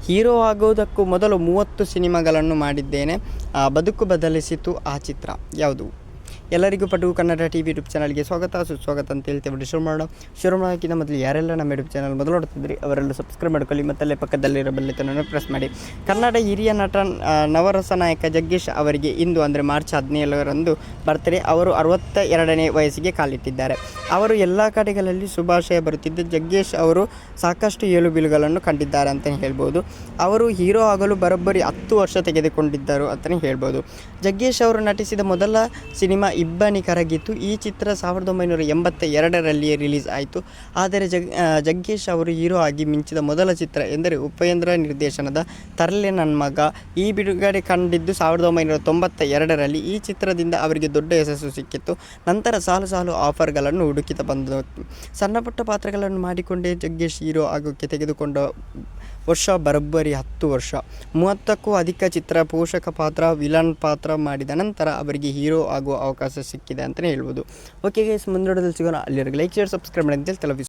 Hero ಆಗೋದಕ್ಕೂ ಮೊದಲು 30 ಸಿನಿಮಾಗಳನ್ನು ಮಾಡಿದ್ದೇನೆ. ಬದುಕು ಬದಲಿಸಿತು ಆ ಚಿತ್ರ ಯಾವುದು? ಎಲ್ಲರಿಗೂ ಪಟು ಕನ್ನಡ TV ಯೂಟ್ಯೂಬ್ ಚಾನಲ್ಗೆ ಸ್ವಾಗತ ಸುಸ್ವಾಗತ ಅಂತ ಹೇಳ್ತೇವೆ. ಶುರು ಮಾಡೋಕ್ಕಿಂತ ಮೊದಲು ಯಾರೆಲ್ಲ ನಮ್ಮ ಯೂಟ್ಯೂಬ್ ಚಾನಲ್ ಮೊದಲು ನೋಡ್ತಿದ್ರಿ ಅವರೆಲ್ಲ ಸಬ್ಸ್ಕ್ರೈಬ್ ಮಾಡ್ಕೊಳ್ಳಿ, ಮತ್ತಲ್ಲೇ ಪಕ್ಕದಲ್ಲಿರೋ ಬೆಲ್ಲೈಕನನ್ನು ಪ್ರೆಸ್ ಮಾಡಿ. ಕನ್ನಡ ಹಿರಿಯ ನಟ ನವರಸ ನಾಯಕ ಜಗ್ಗೇಶ್ ಅವರಿಗೆ ಇಂದು ಅಂದರೆ ಮಾರ್ಚ್ 17ರಂದು ಬರ್ತ್ಡೇ. ಅವರು 62ನೇ ವಯಸ್ಸಿಗೆ ಕಾಲಿಟ್ಟಿದ್ದಾರೆ. ಅವರು ಎಲ್ಲ ಕಡೆಗಳಲ್ಲಿ ಶುಭಾಶಯ ಬರುತ್ತಿದ್ದು, ಜಗ್ಗೇಶ್ ಅವರು ಸಾಕಷ್ಟು ಏಳುಬೀಳುಗಳನ್ನು ಕಂಡಿದ್ದಾರೆ ಅಂತಲೇ ಹೇಳ್ಬೋದು. ಅವರು ಹೀರೋ ಆಗಲು ಬರೋಬ್ಬರಿ 10 ವರ್ಷ ತೆಗೆದುಕೊಂಡಿದ್ದರು ಅಂತಲೇ ಹೇಳ್ಬೋದು. ಜಗ್ಗೇಶ್ ಅವರು ನಟಿಸಿದ ಮೊದಲ ಸಿನಿಮಾ ಇಬ್ಬನಿ ಕರಗಿತು. ಈ ಚಿತ್ರ 1982ರಲ್ಲಿಯೇ ರಿಲೀಸ್ ಆಯಿತು. ಆದರೆ ಜಗ್ಗೇಶ್ ಅವರು ಹೀರೋ ಆಗಿ ಮಿಂಚಿದ ಮೊದಲ ಚಿತ್ರ ಎಂದರೆ ಉಪೇಂದ್ರ ನಿರ್ದೇಶನದ ತರ್ಲೆ ನನ್ನ ಮಗ. ಈ ಬಿಡುಗಡೆ ಕಂಡಿದ್ದು 1992ರಲ್ಲಿ. ಈ ಚಿತ್ರದಿಂದ ಅವರಿಗೆ ದೊಡ್ಡ ಯಶಸ್ಸು ಸಿಕ್ಕಿತ್ತು. ನಂತರ ಸಾಲು ಸಾಲು ಆಫರ್ಗಳನ್ನು ಹುಡುಕಿತ ಬಂದು ಸಣ್ಣ ಪುಟ್ಟ ಪಾತ್ರಗಳನ್ನು ಮಾಡಿಕೊಂಡೇ ಜಗ್ಗೇಶ್ ಹೀರೋ ಆಗೋಕ್ಕೆ ತೆಗೆದುಕೊಂಡ ವರ್ಷ ಬರೋಬ್ಬರಿ 10 ವರ್ಷ. 30ಕ್ಕೂ ಅಧಿಕ ಚಿತ್ರ ಪೋಷಕ ಪಾತ್ರ, ವಿಲನ್ ಪಾತ್ರ ಮಾಡಿದ ನಂತರ ಅವರಿಗೆ ಹೀರೋ ಆಗುವ ಅವಕಾಶ ಸಿಕ್ಕಿದೆ ಅಂತಲೇ ಹೇಳ್ಬೋದು. ಓಕೆ ಗೈಸ್, ಮುಂದೂಡದಲ್ಲಿ ಸಿಗೋಣ. ಅಲ್ಲಿವರೆಗೆ ಲೈಕ್, ಶೇರ್, ಸಬ್ಸ್ಕ್ರೈಬ್ ಮಾಡಿ ಅಂತ ಹೇಳಿ